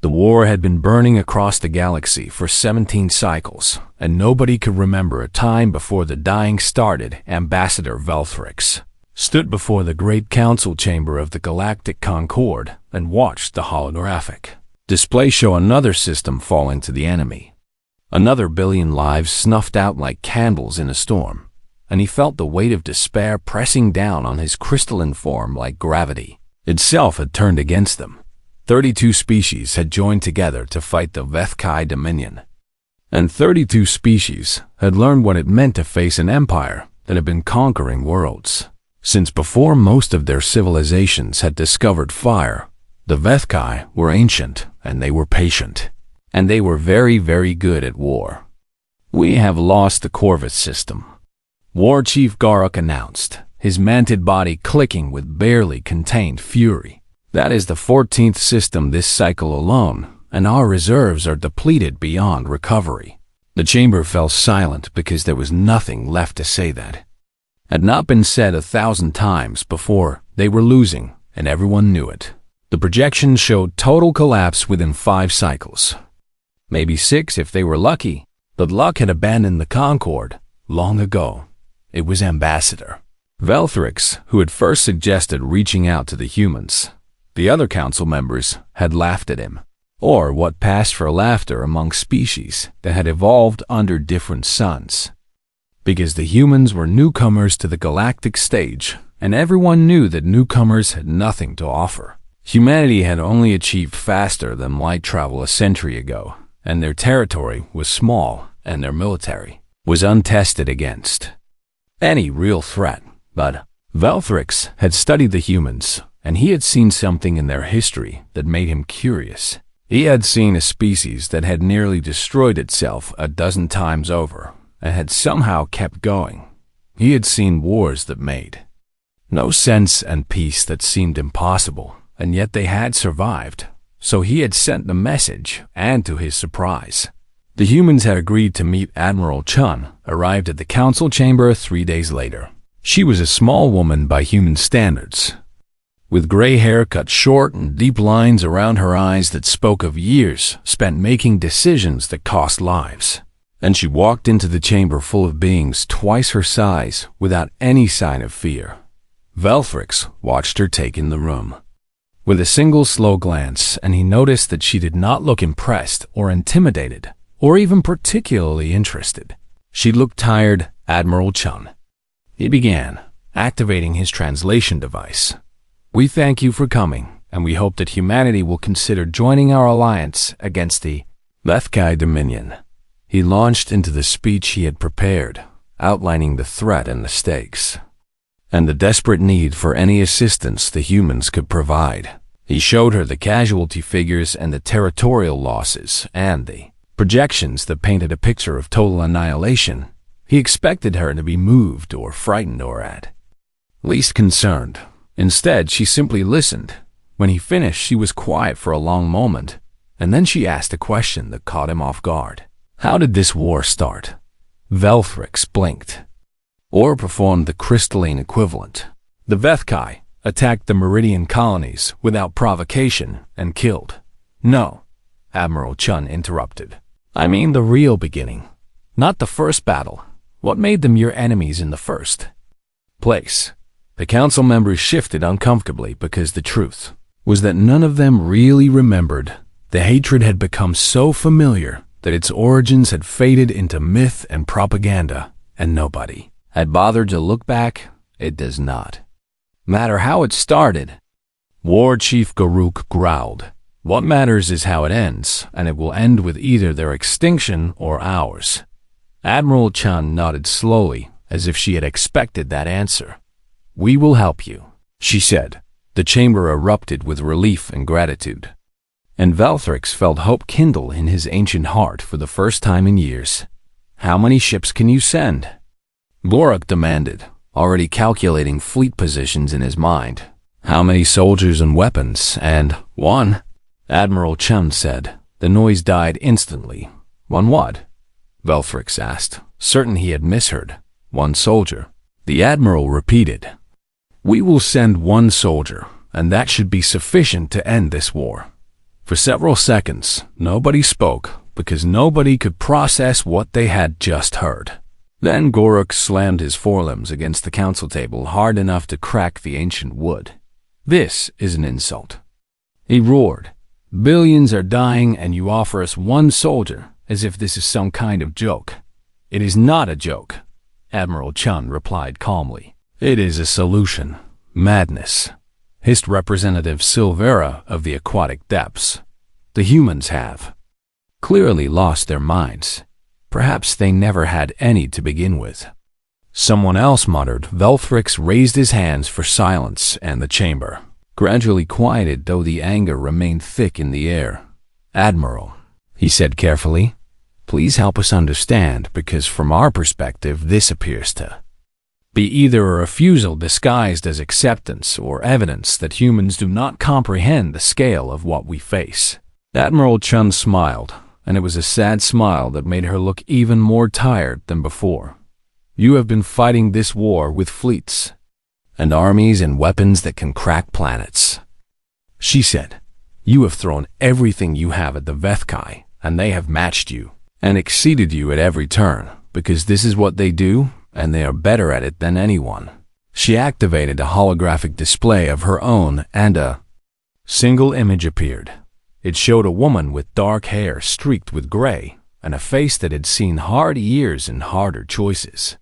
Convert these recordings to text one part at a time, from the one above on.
The war had been burning across the galaxy for 17 cycles, and nobody could remember a time before the dying started. Ambassador Velthrix stood before the great council chamber of the Galactic Concord and watched the holographic display show another system fall into the enemy. Another billion lives snuffed out like candles in a storm, and he felt the weight of despair pressing down on his crystalline form like gravity itself had turned against them. 32 species had joined together to fight the Vethkai Dominion, and 32 species had learned what it meant to face an empire that had been conquering worlds. Since before most of their civilizations had discovered fire, the Vethkai were ancient and they were patient, and they were very, very good at war. "We have lost the Corvus system," War Chief Garuk announced, his manted body clicking with barely contained fury. "That is the 14th system this cycle alone, and our reserves are depleted beyond recovery." The chamber fell silent because there was nothing left to say that had not been said 1,000 times before. They were losing, and everyone knew it. The projections showed total collapse within 5 cycles. Maybe 6 if they were lucky, but luck had abandoned the Concord long ago. It was Ambassador Velthrix who had first suggested reaching out to the humans. The other council members had laughed at him, or what passed for laughter among species that had evolved under different suns. Because the humans were newcomers to the galactic stage, and everyone knew that newcomers had nothing to offer. Humanity had only achieved faster than light travel a century ago, and their territory was small, and their military was untested against any real threat. But Velthrix had studied the humans, and he had seen something in their history that made him curious. He had seen a species that had nearly destroyed itself a dozen times over, and had somehow kept going. He had seen wars that made no sense and peace that seemed impossible, and yet they had survived. So he had sent the message, and to his surprise, the humans had agreed to meet. Admiral Chun arrived at the council chamber 3 days later. She was a small woman by human standards, with gray hair cut short and deep lines around her eyes that spoke of years spent making decisions that cost lives. And she walked into the chamber full of beings twice her size without any sign of fear. Velthrix watched her take in the room with a single slow glance, and he noticed that she did not look impressed or intimidated or even particularly interested. She looked tired. Admiral Chun, he began, activating his translation device. "We thank you for coming, and we hope that humanity will consider joining our alliance against the Vethkai Dominion." He launched into the speech he had prepared, outlining the threat and the stakes, and the desperate need for any assistance the humans could provide. He showed her the casualty figures and the territorial losses and the projections that painted a picture of total annihilation. He expected her to be moved or frightened or at least concerned. Instead, she simply listened. When he finished, she was quiet for a long moment, and then she asked a question that caught him off guard. How did this war start? Velthrix blinked, or performed the crystalline equivalent. The Vethkai attacked the Meridian colonies without provocation and killed. No, Admiral Chun interrupted. I mean the real beginning, not the first battle. What made them your enemies in the first place? The council members shifted uncomfortably because the truth was that none of them really remembered. The hatred had become so familiar that its origins had faded into myth and propaganda, and nobody had bothered to look back. It does not matter how it started. War Chief Garuk growled. What matters is how it ends, and it will end with either their extinction or ours. Admiral Chun nodded slowly, as if she had expected that answer. We will help you, she said. The chamber erupted with relief and gratitude, and Velthrix felt hope kindle in his ancient heart for the first time in years. How many ships can you send? Garuk demanded, already calculating fleet positions in his mind. How many soldiers and weapons? And one, Admiral Chun said. The noise died instantly. One what? Velthrix asked, certain he had misheard. One soldier. The Admiral repeated. We will send one soldier, and that should be sufficient to end this war. For several seconds, nobody spoke because nobody could process what they had just heard. Then Goruk slammed his forelimbs against the council table hard enough to crack the ancient wood. "This is an insult," he roared. "Billions are dying and you offer us one soldier as if this is some kind of joke." "It is not a joke," Admiral Chun replied calmly. "It is a solution. Madness," hissed Representative Silvera of the aquatic depths. "The humans have clearly lost their minds. Perhaps they never had any to begin with." Someone else muttered. Velthrix raised his hands for silence, and the chamber gradually quieted, though the anger remained thick in the air. "Admiral," he said carefully, "please help us understand, because from our perspective this appears to be either a refusal disguised as acceptance or evidence that humans do not comprehend the scale of what we face." Admiral Chun smiled, and it was a sad smile that made her look even more tired than before. "You have been fighting this war with fleets and armies and weapons that can crack planets," she said. "You have thrown everything you have at the Vethkai, and they have matched you and exceeded you at every turn, because this is what they do, and they are better at it than anyone." She activated a holographic display of her own, and a single image appeared. It showed a woman with dark hair streaked with gray and a face that had seen hard years and harder choices.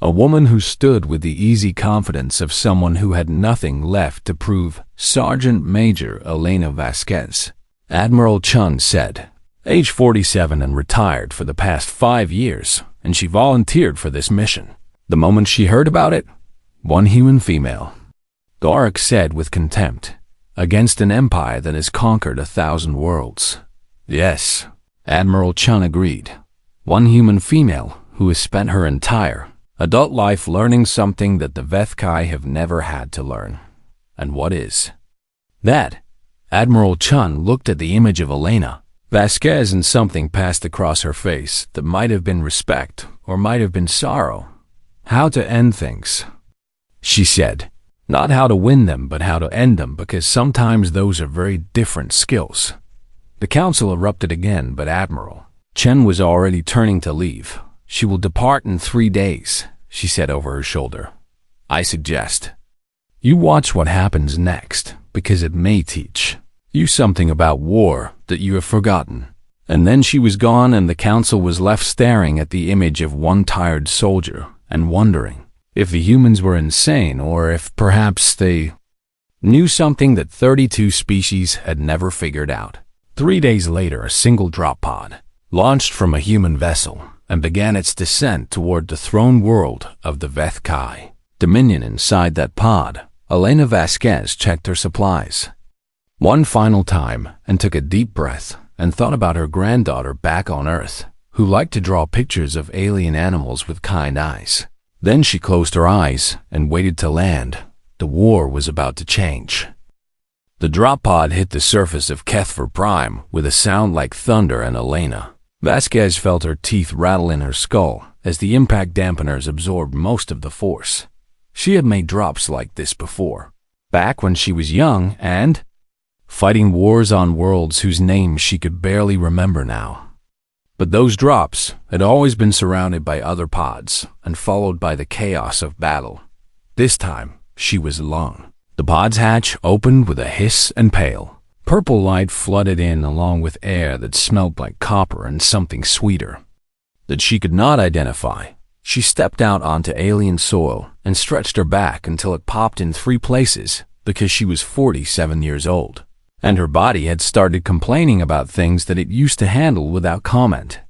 A woman who stood with the easy confidence of someone who had nothing left to prove. Sergeant Major Elena Vasquez, Admiral Chun said, age 47 and retired for the past 5 years, and she volunteered for this mission. The moment she heard about it, one human female, Goruk said with contempt, against an empire that has conquered 1,000 worlds. Yes, Admiral Chun agreed. One human female who has spent her entire adult life learning something that the Vethkai have never had to learn. And what is that? Admiral Chun looked at the image of Elena Vasquez, and something passed across her face that might have been respect or might have been sorrow. How to end things, she said. Not how to win them, but how to end them, because sometimes those are very different skills. The council erupted again, but Admiral Chen was already turning to leave. "She will depart in 3 days, she said over her shoulder. "I suggest you watch what happens next, because it may teach you something about war that you have forgotten." And then she was gone, and the council was left staring at the image of one tired soldier and wondering if the humans were insane, or if perhaps they knew something that 32 species had never figured out. 3 days later, a single drop pod launched from a human vessel and began its descent toward the throne world of the Vethkai Dominion. Inside that pod, Elena Vasquez checked her supplies one final time and took a deep breath and thought about her granddaughter back on Earth, who liked to draw pictures of alien animals with kind eyes. Then she closed her eyes and waited to land. The war was about to change. The drop pod hit the surface of Kethver Prime with a sound like thunder, and Elena Vasquez felt her teeth rattle in her skull as the impact dampeners absorbed most of the force. She had made drops like this before, back when she was young and fighting wars on worlds whose names she could barely remember now. But those drops had always been surrounded by other pods and followed by the chaos of battle. This time, she was alone. The pod's hatch opened with a hiss, and pale purple light flooded in, along with air that smelled like copper and something sweeter that she could not identify. She stepped out onto alien soil and stretched her back until it popped in 3 places, because she was 47 years old, and her body had started complaining about things that it used to handle without comment.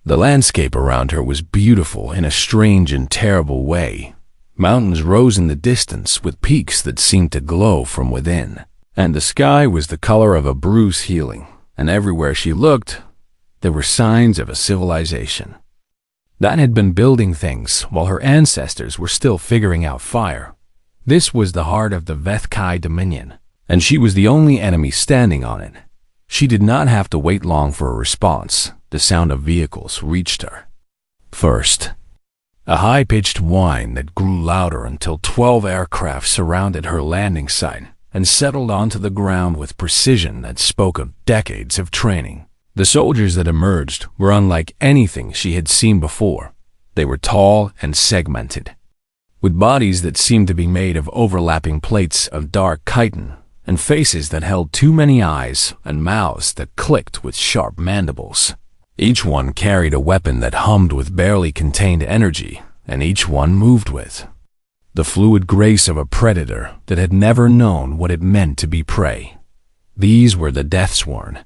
The landscape around her was beautiful in a strange and terrible way. Mountains rose in the distance with peaks that seemed to glow from within, and the sky was the color of a bruise healing, and everywhere she looked, there were signs of a civilization that had been building things while her ancestors were still figuring out fire. This was the heart of the Vethkai Dominion, and she was the only enemy standing on it. She did not have to wait long for a response. The sound of vehicles reached her. First, a high-pitched whine that grew louder until 12 aircraft surrounded her landing site and settled onto the ground with precision that spoke of decades of training. The soldiers that emerged were unlike anything she had seen before. They were tall and segmented, with bodies that seemed to be made of overlapping plates of dark chitin, and faces that held too many eyes and mouths that clicked with sharp mandibles. Each one carried a weapon that hummed with barely contained energy, and each one moved with the fluid grace of a predator that had never known what it meant to be prey. These were the Deathsworn,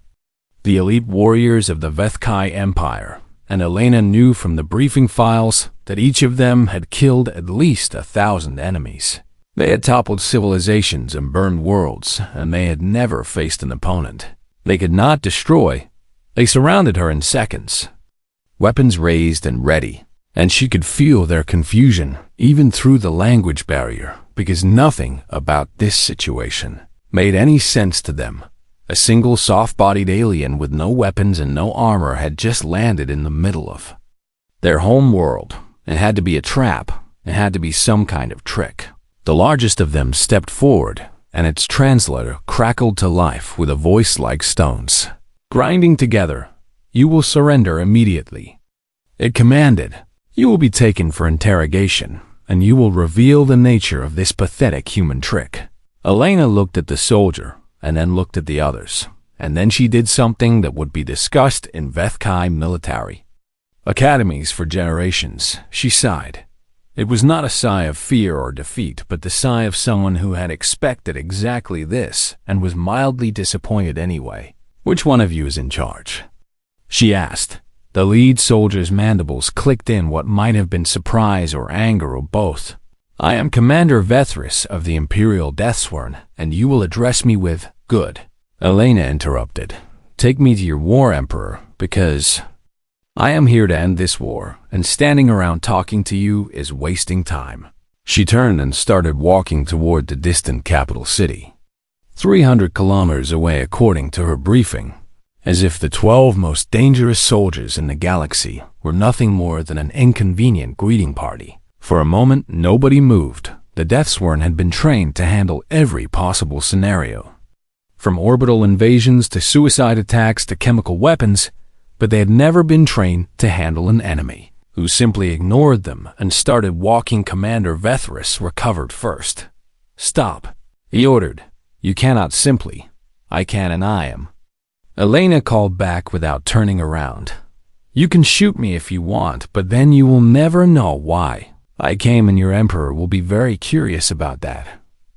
the elite warriors of the Vethkai Empire, and Elena knew from the briefing files that each of them had killed at least 1,000 enemies. They had toppled civilizations and burned worlds, and they had never faced an opponent they could not destroy. They surrounded her in seconds, weapons raised and ready, and she could feel their confusion even through the language barrier, because nothing about this situation made any sense to them. A single soft-bodied alien with no weapons and no armor had just landed in the middle of their home world. It had to be a trap. It had to be some kind of trick. The largest of them stepped forward, and its translator crackled to life with a voice like stones, grinding together. "You will surrender immediately," it commanded. "You will be taken for interrogation, and you will reveal the nature of this pathetic human trick." Elena looked at the soldier, and then looked at the others, and then she did something that would be discussed in Vethkai military academies for generations. She sighed. It was not a sigh of fear or defeat, but the sigh of someone who had expected exactly this and was mildly disappointed anyway. "Which one of you is in charge?" she asked. The lead soldier's mandibles clicked in what might have been surprise or anger or both. "I am Commander Vethris of the Imperial Deathsworn, and you will address me with..." "Good," Elena interrupted. "Take me to your war emperor, because I am here to end this war, and standing around talking to you is wasting time." She turned and started walking toward the distant capital city, 300 kilometers away according to her briefing, as if the 12 most dangerous soldiers in the galaxy were nothing more than an inconvenient greeting party. For a moment, nobody moved. The Deathsworn had been trained to handle every possible scenario, from orbital invasions to suicide attacks to chemical weapons, but they had never been trained to handle an enemy who simply ignored them and started walking. Commander Vethris recovered first. "Stop," he ordered. "You cannot simply." "I can, and I am," Elena called back without turning around. "You can shoot me if you want, but then you will never know why I came, and your emperor will be very curious about that."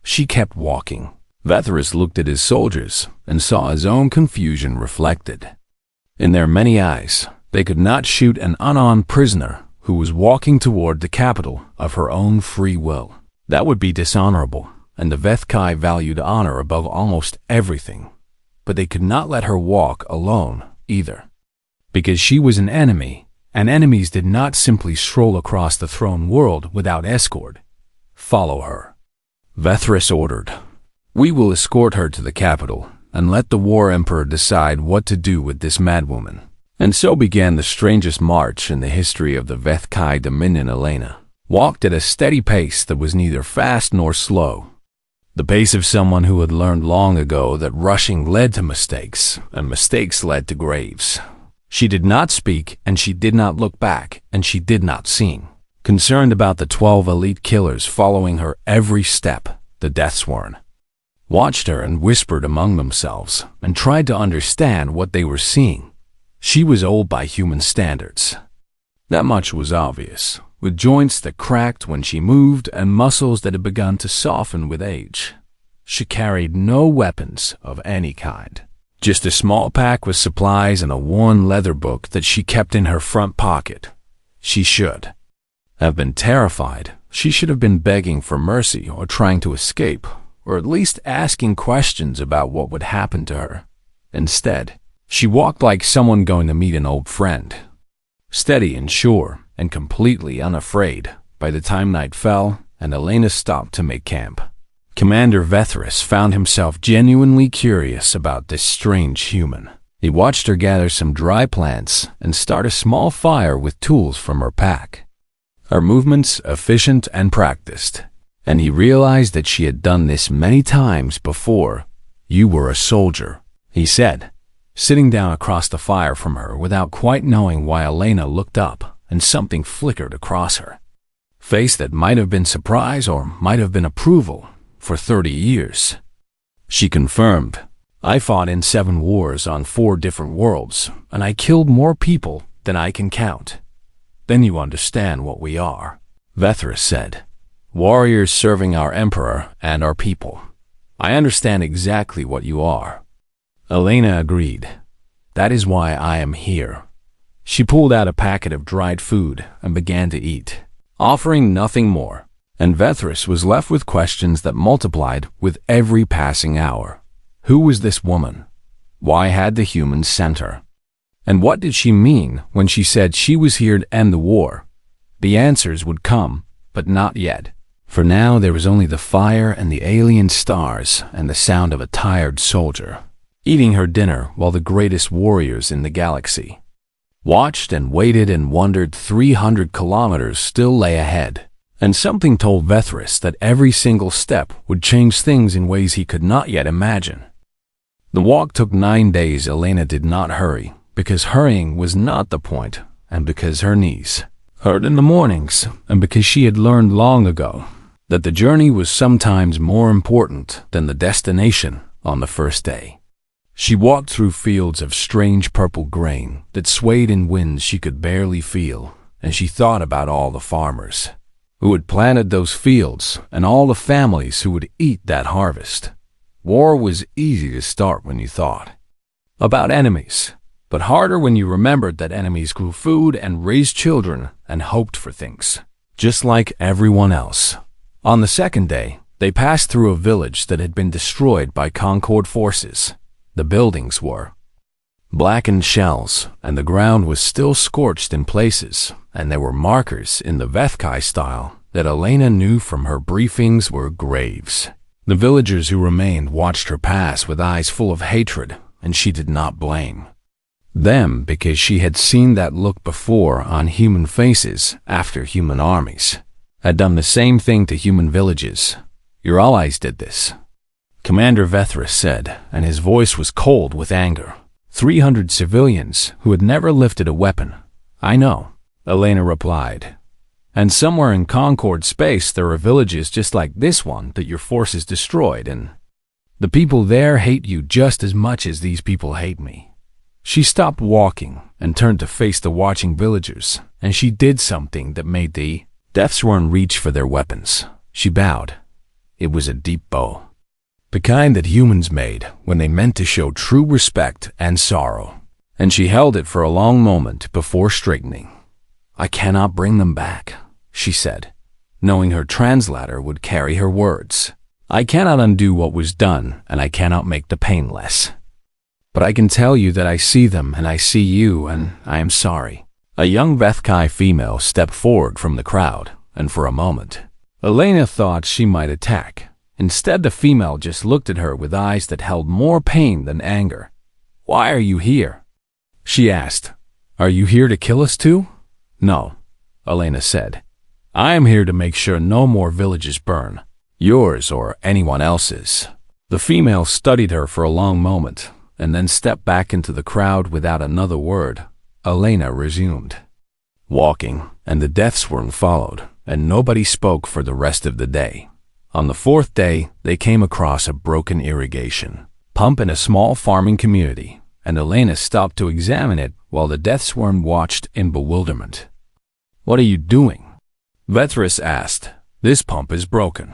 She kept walking. Vethris looked at his soldiers and saw his own confusion reflected in their many eyes. They could not shoot an unarmed prisoner who was walking toward the capital of her own free will. That would be dishonorable, and the Vethkai valued honor above almost everything. But they could not let her walk alone either, because she was an enemy, and enemies did not simply stroll across the throne world without escort. "Follow her," Vethris ordered. "We will escort her to the capital and let the War Emperor decide what to do with this madwoman." And so began the strangest march in the history of the Vethkai Dominion. Elena walked at a steady pace that was neither fast nor slow, the pace of someone who had learned long ago that rushing led to mistakes, and mistakes led to graves. She did not speak, and she did not look back, and she did not sing. Concerned about the 12 elite killers following her every step, the Deathsworn watched her and whispered among themselves and tried to understand what they were seeing. She was old by human standards. That much was obvious, with joints that cracked when she moved and muscles that had begun to soften with age. She carried no weapons of any kind, just a small pack with supplies and a worn leather book that she kept in her front pocket. She should have been terrified. She should have been begging for mercy or trying to escape, or at least asking questions about what would happen to her. Instead, she walked like someone going to meet an old friend, steady and sure and completely unafraid. By the time night fell and Elena stopped to make camp, Commander Vethris found himself genuinely curious about this strange human. He watched her gather some dry plants and start a small fire with tools from her pack. Her movements efficient and practiced, and he realized that she had done this many times before. "You were a soldier," he said, sitting down across the fire from her without quite knowing why. Elena looked up, and something flickered across her face that might have been surprise or might have been approval. "For 30 years. She confirmed. "I fought in 7 wars on 4 different worlds, and I killed more people than I can count." "Then you understand what we are," Vethris said. "Warriors serving our emperor and our people. I understand exactly what you are." Elena agreed. "That is why I am here." She pulled out a packet of dried food and began to eat, offering nothing more, and Vethris was left with questions that multiplied with every passing hour. Who was this woman? Why had the humans sent her? And what did she mean when she said she was here to end the war? The answers would come, but not yet. For now there was only the fire and the alien stars and the sound of a tired soldier eating her dinner while the greatest warriors in the galaxy watched and waited and wondered. 300 kilometers still lay ahead, and something told Vethris that every single step would change things in ways he could not yet imagine. The walk took 9 days. Elena did not hurry, because hurrying was not the point, and because her knees hurt in the mornings, and because she had learned long ago that the journey was sometimes more important than the destination on the first day. She walked through fields of strange purple grain that swayed in winds she could barely feel, and she thought about all the farmers who had planted those fields and all the families who would eat that harvest. War was easy to start when you thought about enemies, but harder when you remembered that enemies grew food and raised children and hoped for things, just like everyone else. On the second day, they passed through a village that had been destroyed by Concord forces. The buildings were blackened shells, and the ground was still scorched in places, and there were markers in the Vethkai style that Elena knew from her briefings were graves. The villagers who remained watched her pass with eyes full of hatred, and she did not blame them because she had seen that look before on human faces after human armies had done the same thing to human villages. "Your allies did this," Commander Vethris said, and his voice was cold with anger. 300 civilians who had never lifted a weapon. "I know," Elena replied. "And somewhere in Concord space there are villages just like this one that your forces destroyed, and the people there hate you just as much as these people hate me." She stopped walking and turned to face the watching villagers, and she did something that made the Deathsworn reach for their weapons. She bowed. It was a deep bow, the kind that humans made when they meant to show true respect and sorrow, and she held it for a long moment before straightening. "I cannot bring them back," she said, knowing her translator would carry her words. "I cannot undo what was done, and I cannot make the pain less. But I can tell you that I see them and I see you, and I am sorry." A young Vethkai female stepped forward from the crowd, and for a moment, Elena thought she might attack. Instead, the female just looked at her with eyes that held more pain than anger. "Why are you here?" she asked. "Are you here to kill us too?" "No," Elena said. "I am here to make sure no more villages burn, yours or anyone else's." The female studied her for a long moment, and then stepped back into the crowd without another word. Elena resumed walking, and the Deathsworn followed, and nobody spoke for the rest of the day. On the 4th day, they came across a broken irrigation pump in a small farming community, and Elena stopped to examine it while the Deathsworn watched in bewilderment. "What are you doing?" Vethris asked. "This pump is broken,"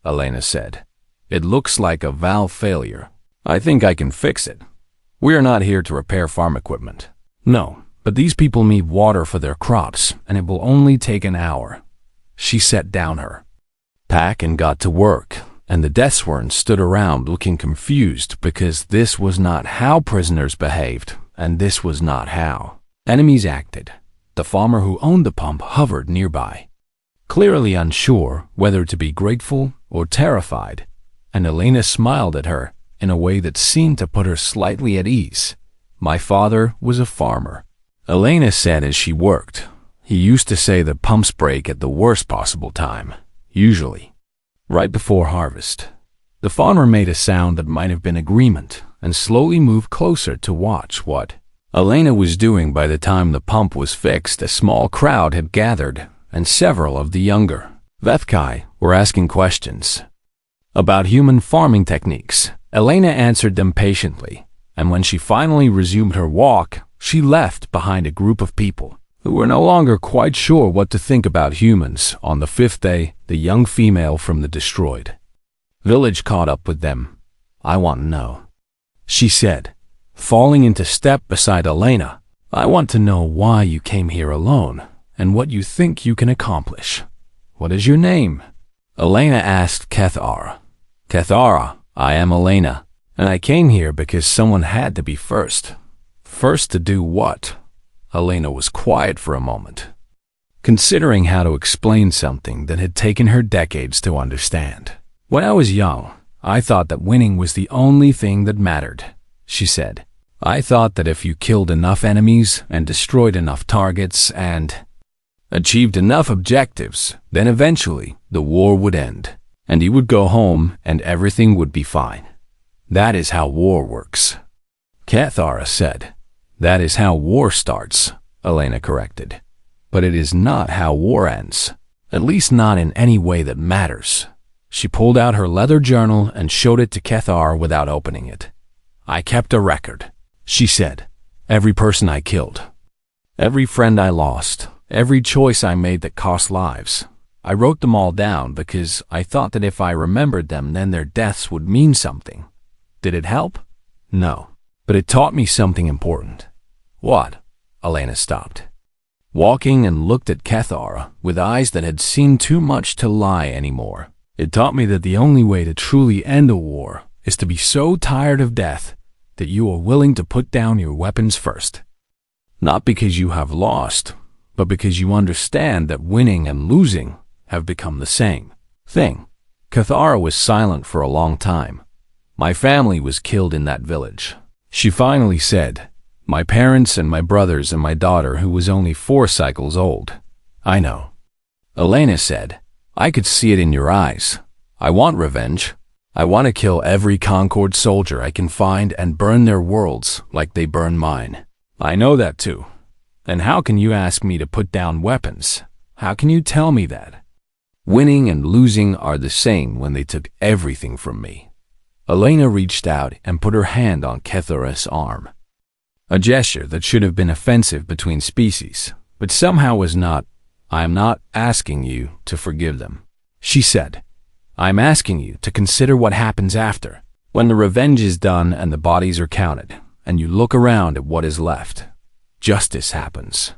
Elena said. "It looks like a valve failure. I think I can fix it. We are not here to repair farm equipment." "No, but these people need water for their crops, and it will only take an hour." She set down her pack and got to work, and the Deathsworn stood around looking confused because this was not how prisoners behaved, and this was not how enemies acted. The farmer who owned the pump hovered nearby, clearly unsure whether to be grateful or terrified, and Elena smiled at her in a way that seemed to put her slightly at ease. "My father was a farmer," Elena said as she worked. "He used to say that pumps break at the worst possible time, usually right before harvest. The farmer made a sound that might have been agreement and slowly moved closer to watch what Elena was doing. By the time the pump was fixed, a small crowd had gathered, and several of the younger HFY were asking questions about human farming techniques. Elena answered them patiently, and when she finally resumed her walk, she left behind a group of people who were no longer quite sure what to think about humans. On the fifth day, the young female from the destroyed village caught up with them. "I want to know," she said, falling into step beside Elena. "I want to know why you came here alone, and what you think you can accomplish. What is your name?" Elena asked Cathara. "Cathara, I am Elena, and I came here because someone had to be first." "First to do what?" Elena was quiet for a moment, considering how to explain something that had taken her decades to understand. "When I was young, I thought that winning was the only thing that mattered," she said. "I thought that if you killed enough enemies and destroyed enough targets and achieved enough objectives, then eventually the war would end, and you would go home and everything would be fine. That is how war works." Cathara said. "That is how war starts," Elena corrected. "But it is not how war ends, at least not in any way that matters." She pulled out her leather journal and showed it to Cathara without opening it. "I kept a record," she said. "Every person I killed, every friend I lost, every choice I made that cost lives. I wrote them all down because I thought that if I remembered them, then their deaths would mean something. Did it help? No. But it taught me something important." "What?" Elena stopped, walking, and looked at Cathara with eyes that had seen too much to lie anymore. "It taught me that the only way to truly end a war is to be so tired of death that you are willing to put down your weapons first. Not because you have lost, but because you understand that winning and losing have become the same thing." Cathara was silent for a long time. "My family was killed in that village," she finally said. "My parents and my brothers and my daughter, who was only 4 cycles old." "I know," Elena said. "I could see it in your eyes. I want revenge. I want to kill every Concord soldier I can find and burn their worlds like they burn mine." "I know that too. And how can you ask me to put down weapons? How can you tell me that? Winning and losing are the same when they took everything from me." Elena reached out and put her hand on Cathara's arm, a gesture that should have been offensive between species, but somehow was not. "I am not asking you to forgive them," she said. "I am asking you to consider what happens after, when the revenge is done and the bodies are counted, and you look around at what is left. Justice happens.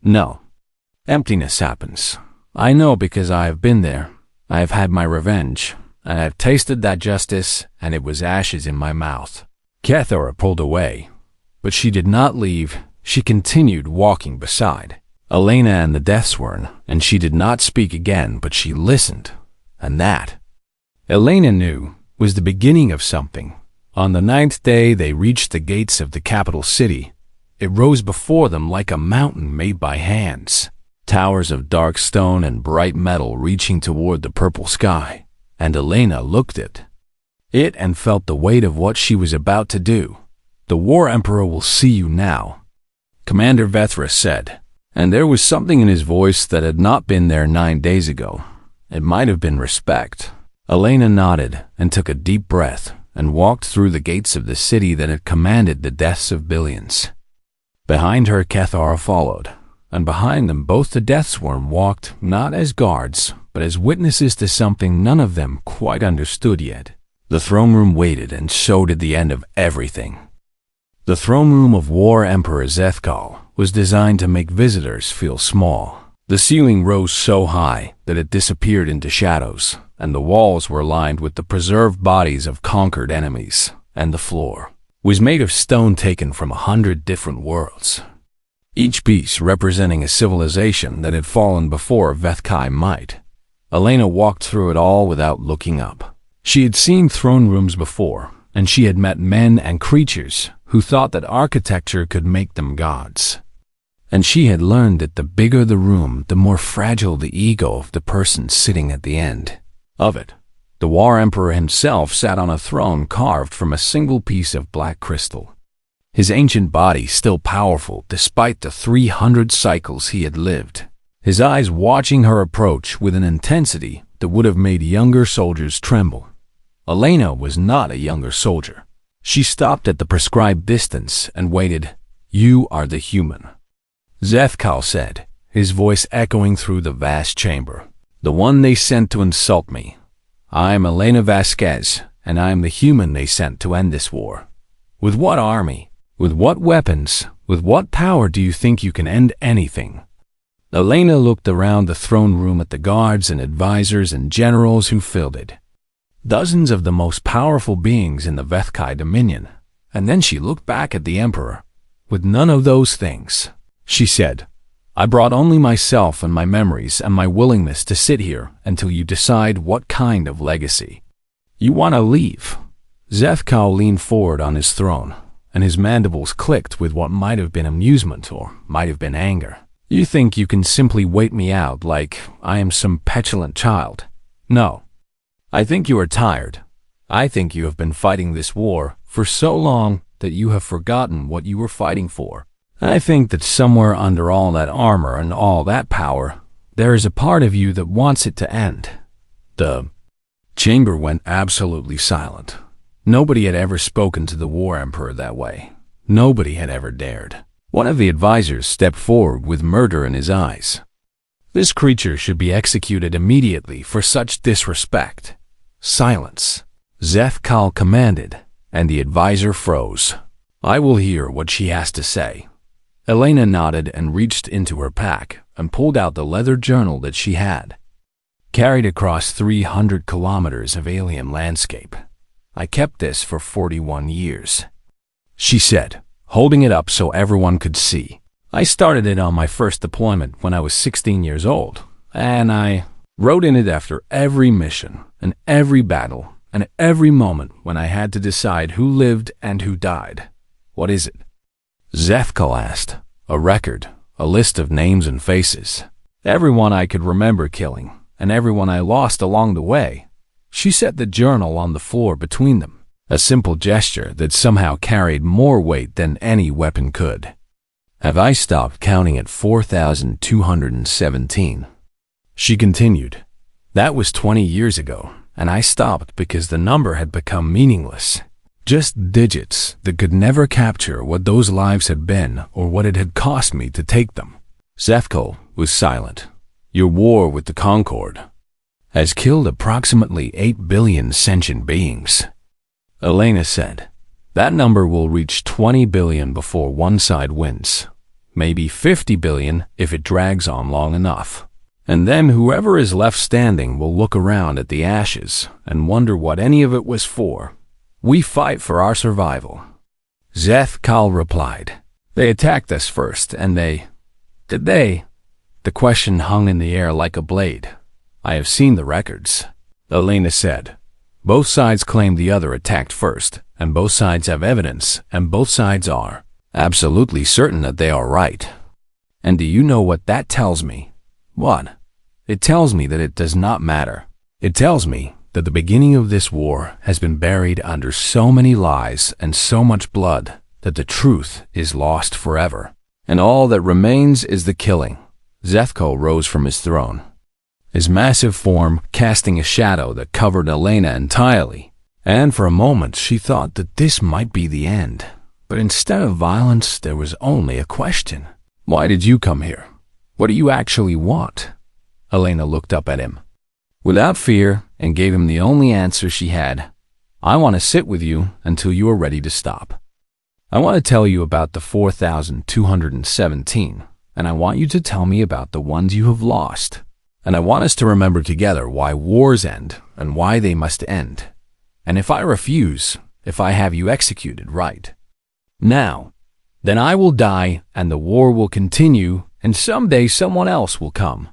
No, emptiness happens. I know because I have been there. I have had my revenge, and I have tasted that justice, and it was ashes in my mouth." Cathara pulled away, but she did not leave. She continued walking beside Elena and the Deathsworn, and she did not speak again, but she listened, and that, Elena knew, was the beginning of something. On the 9th day, they reached the gates of the capital city. It rose before them like a mountain made by hands, towers of dark stone and bright metal reaching toward the purple sky, and Elena looked at it and felt the weight of what she was about to do. "The War Emperor will see you now," Commander Vethra said, and there was something in his voice that had not been there 9 days ago. It might have been respect. Elena nodded and took a deep breath and walked through the gates of the city that had commanded the deaths of billions. Behind her, Cathara followed, and behind them both the Deathsworn walked, not as guards, but as witnesses to something none of them quite understood yet. The throne room waited, and so did the end of everything. The throne room of War Emperor Zethkal was designed to make visitors feel small. The ceiling rose so high that it disappeared into shadows, and the walls were lined with the preserved bodies of conquered enemies, and the floor was made of stone taken from 100 different worlds, each piece representing a civilization that had fallen before Vethkai might. Elena walked through it all without looking up. She had seen throne rooms before, and she had met men and creatures who thought that architecture could make them gods. And she had learned that the bigger the room, the more fragile the ego of the person sitting at the end of it. The War Emperor himself sat on a throne carved from a single piece of black crystal. His ancient body still powerful despite the 300 cycles he had lived. His eyes watching her approach with an intensity that would have made younger soldiers tremble. Elena was not a younger soldier. She stopped at the prescribed distance and waited. "You are the human," Zethkal said, his voice echoing through the vast chamber. "The one they sent to insult me. I am Elena Vasquez, and I am the human they sent to end this war. With what army? With what weapons? With what power do you think you can end anything?" Elena looked around the throne room at the guards and advisors and generals who filled it. Dozens of the most powerful beings in the Vethkai Dominion. And then she looked back at the Emperor. "With none of those things," she said, "I brought only myself and my memories and my willingness to sit here until you decide what kind of legacy you want to leave." Zethkal leaned forward on his throne, and his mandibles clicked with what might have been amusement or might have been anger. "You think you can simply wait me out like I am some petulant child? No. I think you are tired. I think you have been fighting this war for so long that you have forgotten what you were fighting for. I think that somewhere under all that armor and all that power, there is a part of you that wants it to end." The chamber went absolutely silent. Nobody had ever spoken to the War Emperor that way. Nobody had ever dared. One of the advisors stepped forward with murder in his eyes. "This creature should be executed immediately for such disrespect." "Silence," Zethkal commanded, and the advisor froze. "I will hear what she has to say." Elena nodded and reached into her pack and pulled out the leather journal that she had carried across 300 kilometers of alien landscape. "I kept this for 41 years, she said, holding it up so everyone could see. "I started it on my first deployment when I was 16 years old, and I wrote in it after every mission and every battle and every moment when I had to decide who lived and who died." "What is it?" Zethkal asked. "A record, a list of names and faces. Everyone I could remember killing, and everyone I lost along the way." She set the journal on the floor between them, a simple gesture that somehow carried more weight than any weapon could. "Have I stopped counting at 4,217? She continued. "That was 20 years ago, and I stopped because the number had become meaningless. Just digits that could never capture what those lives had been or what it had cost me to take them." Zethkal was silent. "Your war with the Concord has killed approximately 8 billion sentient beings," Elena said. "That number will reach 20 billion before one side wins. Maybe 50 billion if it drags on long enough. And then whoever is left standing will look around at the ashes and wonder what any of it was for. We fight for our survival." Zethkal replied. "They attacked us first, and Did they?" The question hung in the air like a blade. "I have seen the records," Elena said. "Both sides claim the other attacked first, and both sides have evidence, and both sides are absolutely certain that they are right. And do you know what that tells me?" "What?" "It tells me that it does not matter. It tells me that the beginning of this war has been buried under so many lies and so much blood that the truth is lost forever. And all that remains is the killing." Zethkal rose from his throne, his massive form casting a shadow that covered Elena entirely. And for a moment she thought that this might be the end. But instead of violence, there was only a question. "Why did you come here? What do you actually want?" Elena looked up at him without fear and gave him the only answer she had. "I want to sit with you until you are ready to stop. I want to tell you about the 4,217, and I want you to tell me about the ones you have lost. And I want us to remember together why wars end and why they must end. And if I refuse, if I have you executed right now, then I will die and the war will continue, and someday someone else will come.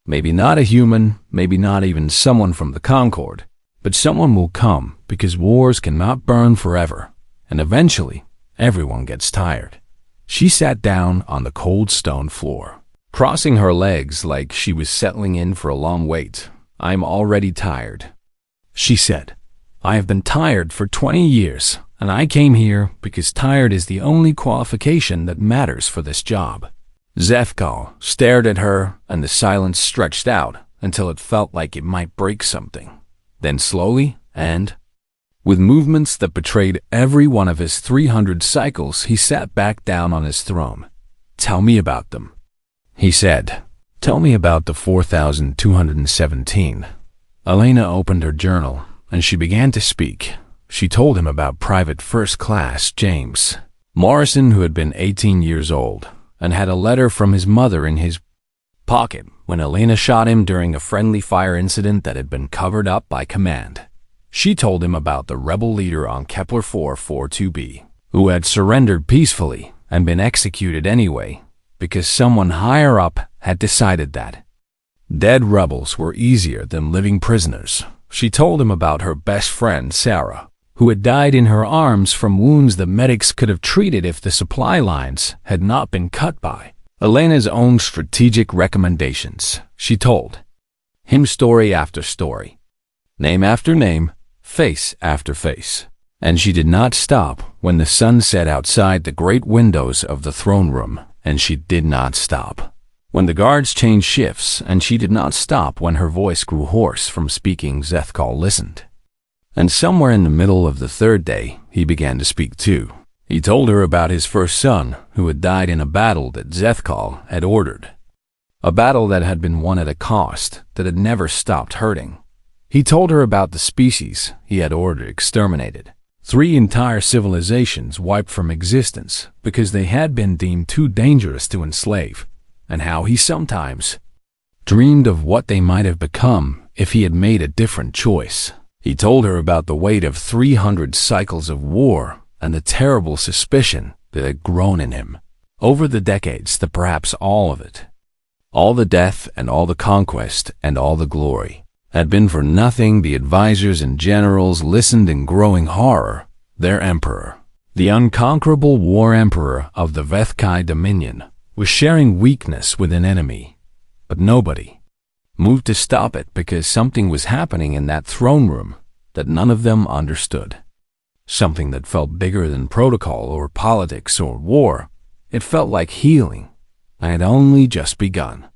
Maybe not a human, maybe not even someone from the Concord, but someone will come because wars cannot burn forever, and eventually everyone gets tired." She sat down on the cold stone floor, crossing her legs like she was settling in for a long wait. "I'm already tired." she said. "I have been tired for 20 years, and I came here because tired is the only qualification that matters for this job." Zethkal stared at her, and the silence stretched out until it felt like it might break something. Then slowly, and with movements that betrayed every one of his 300 cycles, he sat back down on his throne. "Tell me about them," he said. "Tell me about the 4217. Elena opened her journal, and she began to speak. She told him about Private First Class James Morrison, who had been 18 years old, and had a letter from his mother in his pocket when Elena shot him during a friendly fire incident that had been covered up by command. She told him about the rebel leader on Kepler 442b, who had surrendered peacefully and been executed anyway, because someone higher up had decided that dead rebels were easier than living prisoners. She told him about her best friend, Sarah, who had died in her arms from wounds that medics could have treated if the supply lines had not been cut by Elena's own strategic recommendations. She told him story after story, name after name, face after face. And she did not stop when the sun set outside the great windows of the throne room, and she did not stop when the guards changed shifts, and she did not stop when her voice grew hoarse from speaking. Zethkal listened. And somewhere in the middle of the third day, he began to speak too. He told her about his first son, who had died in a battle that Zethkal had ordered. A battle that had been won at a cost that had never stopped hurting. He told her about the species he had ordered exterminated. 3 entire civilizations wiped from existence because they had been deemed too dangerous to enslave, and how he sometimes dreamed of what they might have become if he had made a different choice. He told her about the weight of 300 cycles of war and the terrible suspicion that had grown in him over the decades, that perhaps all of it, all the death and all the conquest and all the glory, had been for nothing. The advisors and generals listened in growing horror. Their emperor, the unconquerable war emperor of the Vethkai dominion, was sharing weakness with an enemy, but nobody moved to stop it because something was happening in that throne room that none of them understood. Something that felt bigger than protocol or politics or war. It felt like healing. I had only just begun.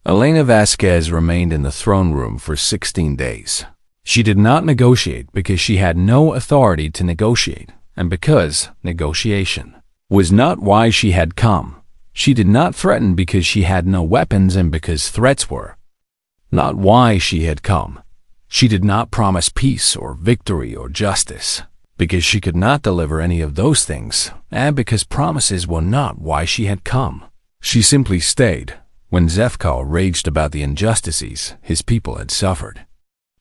Elena Vasquez remained in the throne room for 16 days. She did not negotiate because she had no authority to negotiate, and because negotiation was not why she had come. She did not threaten because she had no weapons, and because threats were not why she had come. She did not promise peace or victory or justice because she could not deliver any of those things, and because promises were not why she had come. She simply stayed when Zethkal raged about the injustices his people had suffered.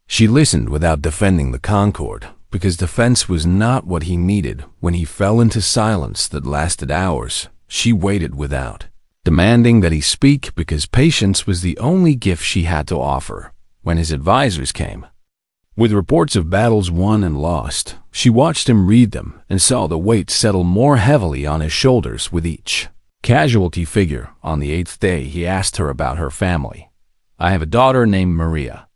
She listened without defending the Concord, because defense was not what he needed. When he fell into silence that lasted hours, she waited without demanding that he speak, because patience was the only gift she had to offer. When his advisors came with reports of battles won and lost, she watched him read them and saw the weight settle more heavily on his shoulders with each casualty figure. On the 8th day, he asked her about her family. "I have a daughter named Maria,"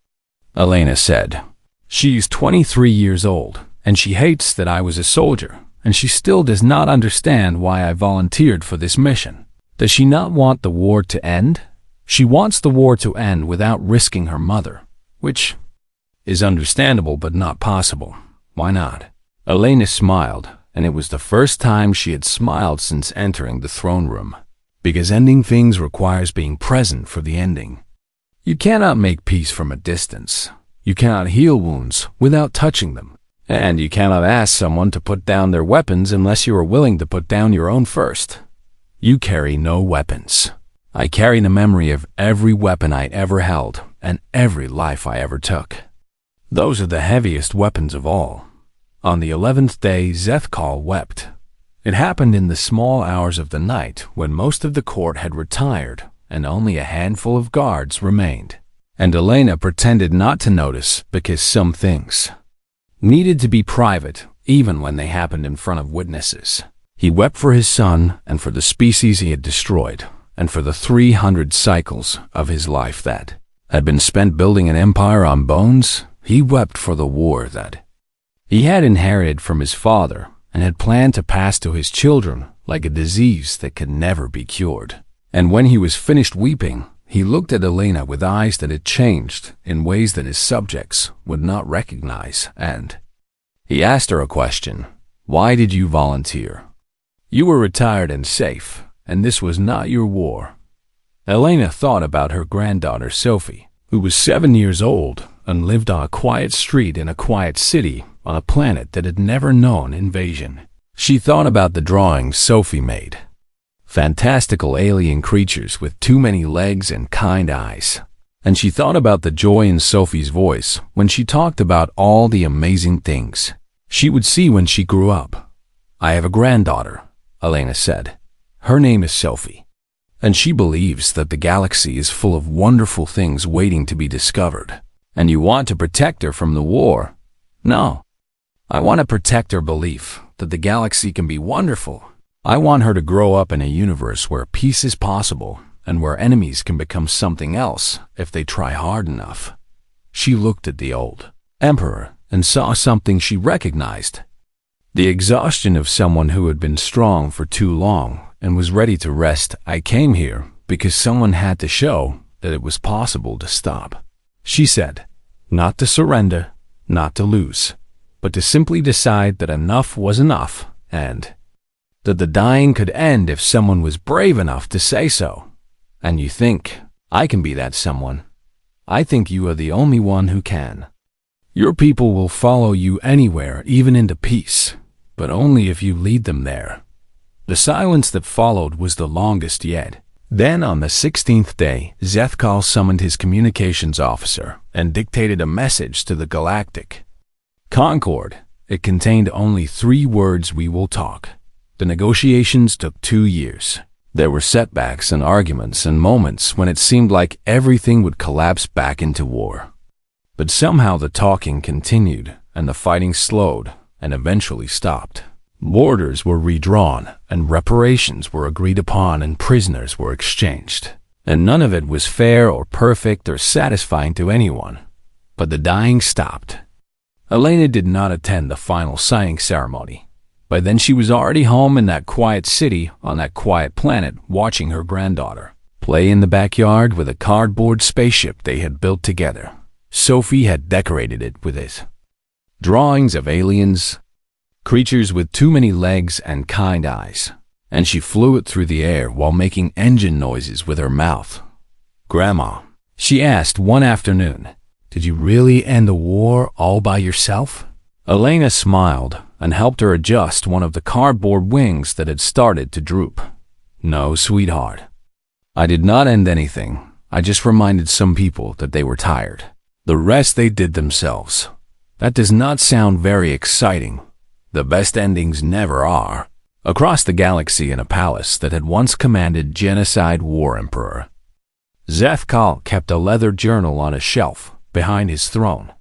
Elena said. "She is 23 years old, and she hates that I was a soldier, and she still does not understand why I volunteered for this mission. Does she not want the war to end? She wants the war to end without risking her mother, which is understandable but not possible. Why not?" Elena smiled, and it was the first time she had smiled since entering the throne room, because ending things requires being present for the ending. You cannot make peace from a distance. You cannot heal wounds without touching them. And you cannot ask someone to put down their weapons unless you are willing to put down your own first. You carry no weapons. I carry the memory of every weapon I ever held and every life I ever took. Those are the heaviest weapons of all. On the 11th day, Zethkal wept. It happened in the small hours of the night when most of the court had retired and only a handful of guards remained. And Elena pretended not to notice because some things needed to be private even when they happened in front of witnesses. He wept for his son and for the species he had destroyed, and for the 300 cycles of his life that had been spent building an empire on bones. He wept for the war that he had inherited from his father and had planned to pass to his children like a disease that could never be cured. And when he was finished weeping, he looked at Elena with eyes that had changed in ways that his subjects would not recognize, and he asked her a question. Why did you volunteer? You were retired and safe, and this was not your war. Elena thought about her granddaughter Sophie, who was 7 years old and lived on a quiet street in a quiet city on a planet that had never known invasion. She thought about the drawings Sophie made. Fantastical alien creatures with too many legs and kind eyes. And she thought about the joy in Sophie's voice when she talked about all the amazing things she would see when she grew up. I have a granddaughter, Elena said. Her name is Sophie. And she believes that the galaxy is full of wonderful things waiting to be discovered. And you want to protect her from the war? No. I want to protect her belief that the galaxy can be wonderful. I want her to grow up in a universe where peace is possible and where enemies can become something else if they try hard enough. She looked at the old emperor and saw something she recognized. The exhaustion of someone who had been strong for too long and was ready to rest. I came here because someone had to show that it was possible to stop. She said, not to surrender, not to lose, but to simply decide that enough was enough and that the dying could end if someone was brave enough to say so. And you think, I can be that someone. I think you are the only one who can. Your people will follow you anywhere, even into peace, but only if you lead them there. The silence that followed was the longest yet. Then on the 16th day, Zethkal summoned his communications officer and dictated a message to the Galactic Concord. It contained only 3 words: we will talk. The negotiations took 2 years. There were setbacks and arguments and moments when it seemed like everything would collapse back into war. But somehow the talking continued, and the fighting slowed and eventually stopped. Borders were redrawn, and reparations were agreed upon, and prisoners were exchanged. And none of it was fair or perfect or satisfying to anyone. But the dying stopped. Elena did not attend the final signing ceremony. By then she was already home in that quiet city on that quiet planet, watching her granddaughter play in the backyard with a cardboard spaceship they had built together. Sophie had decorated it with his drawings of aliens, creatures with too many legs and kind eyes, and she flew it through the air while making engine noises with her mouth. Grandma, she asked one afternoon, did you really end the war all by yourself? Elena smiled and helped her adjust one of the cardboard wings that had started to droop. No, sweetheart. I did not end anything. I just reminded some people that they were tired. The rest they did themselves. That does not sound very exciting. The best endings never are. Across the galaxy in a palace that had once commanded genocide war emperor, Zethkal kept a leather journal on a shelf behind his throne.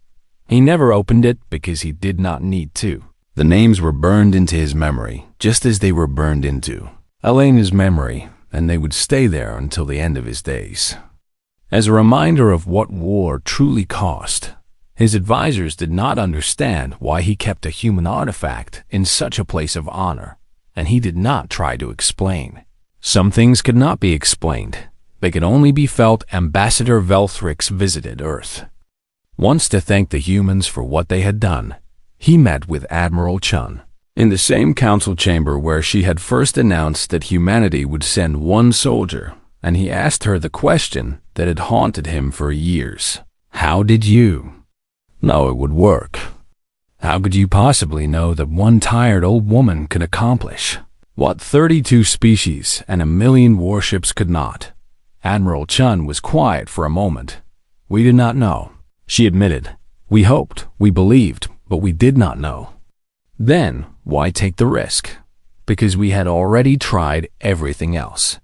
He never opened it because he did not need to. The names were burned into his memory, just as they were burned into Elena's memory, and they would stay there until the end of his days. As a reminder of what war truly cost, his advisors did not understand why he kept a human artifact in such a place of honor, and he did not try to explain. Some things could not be explained. They could only be felt. Ambassador Velthrix visited Earth once to thank the humans for what they had done. He met with Admiral Chun in the same council chamber where she had first announced that humanity would send 1 soldier, and he asked her the question that had haunted him for years. How did you know it would work? How could you possibly know that one tired old woman could accomplish what 32 species and 1,000,000 warships could not? Admiral Chun was quiet for a moment. We did not know, she admitted. We hoped, we believed, but we did not know. Then, why take the risk? Because we had already tried everything else.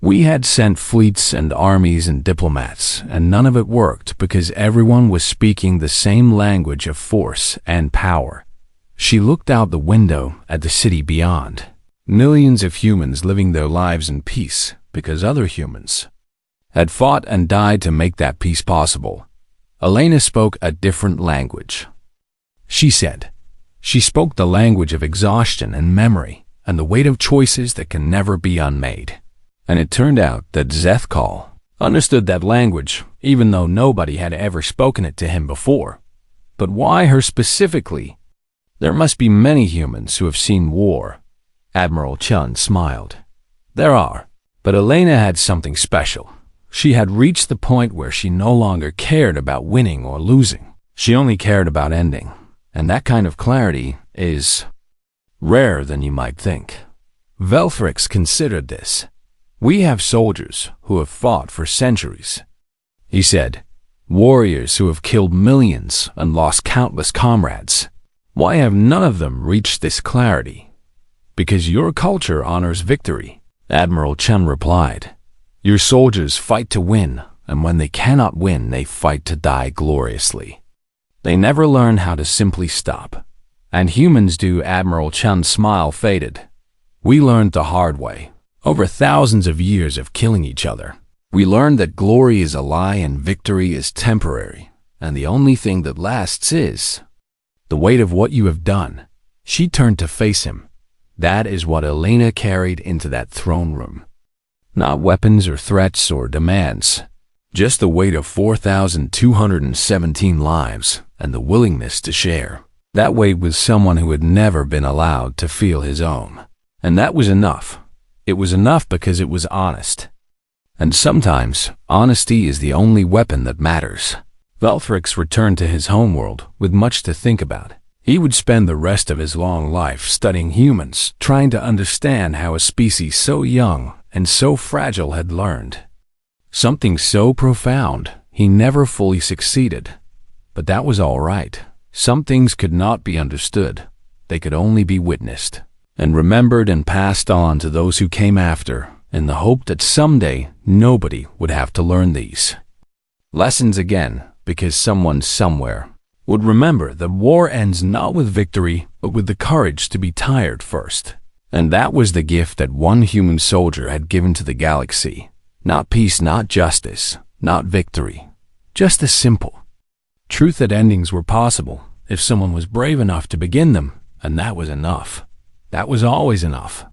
We had sent fleets and armies and diplomats, and none of it worked because everyone was speaking the same language of force and power. She looked out the window at the city beyond. Millions of humans living their lives in peace because other humans had fought and died to make that peace possible. Elena spoke a different language. She said, she spoke the language of exhaustion and memory and the weight of choices that can never be unmade. And it turned out that Zethkal understood that language, even though nobody had ever spoken it to him before. But why her specifically? There must be many humans who have seen war. Admiral Chun smiled. There are. But Elena had something special. She had reached the point where she no longer cared about winning or losing. She only cared about ending. And that kind of clarity is rarer than you might think. Velthrix considered this. We have soldiers who have fought for centuries, he said. Warriors who have killed millions and lost countless comrades. Why have none of them reached this clarity? Because your culture honors victory, Admiral Chen replied. Your soldiers fight to win, and when they cannot win, they fight to die gloriously. They never learn how to simply stop. And humans do. Admiral Chen's smile faded. We learned the hard way. Over thousands of years of killing each other. We learned that glory is a lie and victory is temporary, and the only thing that lasts is the weight of what you have done. She turned to face him. That is what Elena carried into that throne room. Not weapons or threats or demands. Just the weight of 4,217 lives and the willingness to share. That weight was someone who had never been allowed to feel his own. And that was enough. It was enough because it was honest. And sometimes, honesty is the only weapon that matters. Velthrix returned to his homeworld with much to think about. He would spend the rest of his long life studying humans, trying to understand how a species so young and so fragile had learned. Something so profound, he never fully succeeded. But that was all right. Some things could not be understood. They could only be witnessed and remembered and passed on to those who came after, in the hope that someday nobody would have to learn these lessons again, because someone somewhere would remember that war ends not with victory, but with the courage to be tired first. And that was the gift that one human soldier had given to the galaxy. Not peace, not justice, not victory. Just the simple truth that endings were possible if someone was brave enough to begin them, and that was enough. That was always enough.